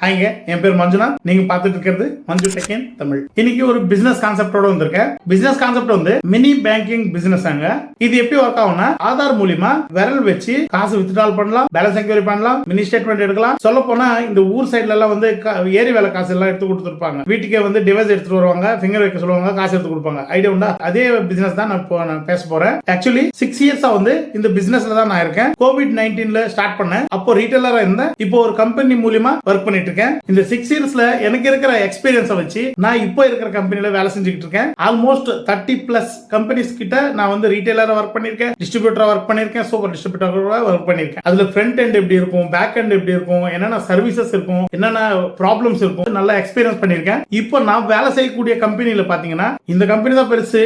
ஹாய்ங்க, என் பேர் மஞ்சுநாத். நீங்க பார்த்துட்டு இருக்கிறது மஞ்சு டெக் இன் தமிழ். இன்னைக்கு ஒரு பிசினஸ் கான்செப்டோட வந்திருக்கேன். பிசினஸ் கான்செப்ட் வந்து மினி பேங்கிங் பிசினஸ் ஆங்க. இது எப்படி ஒர்க் ஆகும்னா, ஆதார் மூலியமா விரல் வச்சு காசு வித்ட்ரால் பண்ணலாம், பேலன்ஸ் என்கொயரி பண்ணலாம், மினி ஸ்டேட்மெண்ட் எடுக்கலாம். சொல்ல போனா இந்த ஊர் சைட்ல எல்லாம் வந்து ஏரி வேலை காசு எல்லாம் எடுத்து கொடுத்துருப்பாங்க. வீட்டுக்கே வந்து டிவைஸ் எடுத்துட்டு வருவாங்க, ஃபிங்கர் வைக்க சொல்லுவாங்க, காசு எடுத்து கொடுப்பாங்க. ஐடியா உண்டா? அதே பிசினஸ் தான் நான் பேச போறேன். ஆக்சுவலி 6 இயர்ஸா வந்து இந்த பிசினஸ்ல தான் நான் இருக்கேன். கோவிட்-19ல ஸ்டார்ட் பண்ணேன். அப்போ ரீட்டைலரா இருந்தேன். இப்போ ஒரு கம்பெனி மூலியமா ஒர்க் பண்ணிட்டு இருக்கேன். இந்த 6 இயர்ஸ்ல எனக்கு இருக்கிற எக்ஸ்பீரியன்ஸை வச்சு நான் இப்போ இருக்கிற கம்பெனில வேலை செஞ்சுக்கிட்டு இருக்கேன். ஆல்மோஸ்ட் 30+ கம்பெனிஸ் கிட்ட நான் வந்து ரீட்டைலரா ஒர்க் பண்ணிருக்கேன், டிஸ்ட்ரிபியூட்டரா ஒர்க் பண்ணிருக்கேன், சூப்பர் டிஸ்ட்ரிபியூட்டரா ஒர்க் பண்ணிருக்கேன். அதுல ஃப்ரண்ட் எண்ட் எப்படி இருக்கும், பேக் எண்ட் எப்படி இருக்கும், என்னென்ன சர்வீசஸ் இருக்கும், என்னென்ன ப்ராப்ளம்ஸ் இருக்கும், நல்லா எக்ஸ்பீரியன்ஸ் பண்ணிருக்கேன். இப்போ நான் வேலை செய்யக்கூடிய கம்பெனில பாத்தீங்கன்னா இந்த கம்பெனி தான் பெருசு,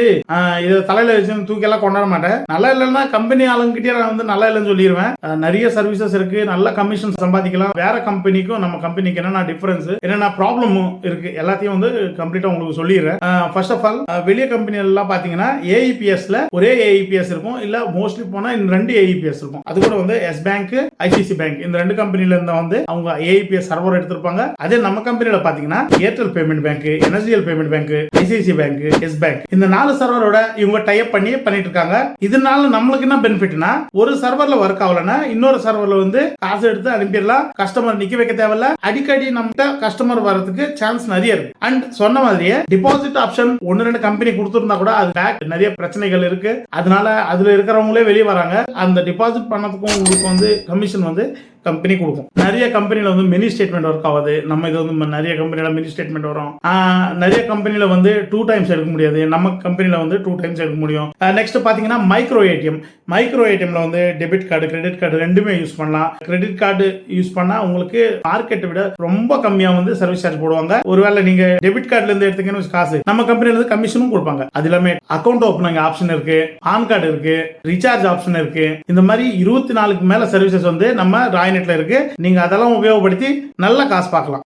இதை தலையில வச்சு தூக்கி எல்லாம் கொண்டாட மாட்டேன். நல்லா இல்லைன்னா கம்பெனி ஆளுங்கிட்டே நான் வந்து நல்லா இல்லைன்னு சொல்லிடுவேன். நிறைய சர்வீசஸ் இருக்கு, நல்ல கமிஷன் சம்பாதிக்கலாம். வேற கம்பெனிக்கும் நம்ம கம்பெனிக்கு என்னென்ன டிஃபரன்ஸ், என்னென்ன ப்ராப்ளமும் இருக்கு, எல்லாத்தையும் வந்து கம்ப்ளீட்டா உங்களுக்கு சொல்லிடுறேன். ஃபர்ஸ்ட் ஆஃப் ஆல், வெளிய கம்பெனி எல்லாம் பாத்தீங்கன்னா ஏஇபிஎஸ்ல ஒரே ஏஇபிஎஸ் இருக்கும், இல்ல மோஸ்ட்லி போனா இந்த 2 ஏஇபிஎஸ் இருக்கும். அது கூட வந்து எஸ் பேங்க், ஐசிசி பேங்க், இந்த 2 கம்பெனில இருந்தா வந்து அவங்க ஏஇபிஎஸ் சர்வர் எடுத்திருப்பாங்க. அதே நம்ம கம்பெனில பாத்தீங்கன்னா Airtel payment bank, NSDL payment bank, ICC bank, yes bank, இந்த 4 சர்வரோட இவங்க டை அப் பண்ணிட்டு இருக்காங்க. இதனால நம்மளுக்கு என்ன பெனிஃபிட்னா, ஒரு சர்வர்ல ஒர்க் ஆகலன்னா இன்னொரு சர்வர்ல வந்து காசு எடுத்து அனுப்பிடலாம். கஸ்டமர் நிக்க வைக்க தேவையில்ல. அடிக்கடி நம்ம கஸ்டமர் வரதுக்கு சான்ஸ் நிறைய இருக்கு. அண்ட் சொன்ன மாதிரியே டிபாசிட் ஆப்ஷன் 1-2 கம்பெனி கொடுத்திருந்தா கூட அது பேக் நிறைய பிரச்சனைகள் இருக்கு. அதனால அதுல இருக்கிறவங்களே வெளியே வராங்க. அந்த டிபாசிட் பண்ணதுக்கும் உங்களுக்கு வந்து கமிஷன் வந்து கம்பெனி கொடுக்கும். நிறைய கம்பெனில வந்து மினி ஸ்டேட்மெண்ட் ஒர்க் ஆகுது. நம்ம இது வந்து நிறைய கம்பெனில மினி ஸ்டேட்மெண்ட் வரும். நிறைய கம்பெனில வந்து 2 டைம்ஸ் எடுக்க முடியாது. நம்ம கம்பெனில வந்து 2 டைம்ஸ் எடுக்க முடியும். நெக்ஸ்ட் பாத்தீங்கன்னா மைக்ரோ ஏடிஎம்ல வந்து டெபிட் கார்டு, கிரெடிட் கார்டு ரெண்டுமே யூஸ் பண்ணலாம். கிரெடிட் கார்டு யூஸ் பண்ணா உங்களுக்கு மார்க்கெட்டை விட ரொம்ப கம்மியா வந்து சர்வீஸ் சார்ஜ் போடுவாங்க. ஒருவேளை நீங்க டெபிட் கார்டுல இருந்து எடுத்தீங்கன்னு காசு நம்ம கம்பெனில இருந்து கமிஷனும் கொடுப்பாங்க. அது இல்லாம அக்கௌண்ட் ஓபனிங் ஆப்ஷன் இருக்கு, பான் கார்டு இருக்கு, ரீசார்ஜ் ஆப்ஷன் இருக்கு. இந்த மாதிரி 24க்கு மேல சர்வீசஸ் வந்து நம்ம ராய்நெட்ல இருக்கு. நீங்க அதெல்லாம் உபயோகப்படுத்தி நல்ல காசு பார்க்கலாம்.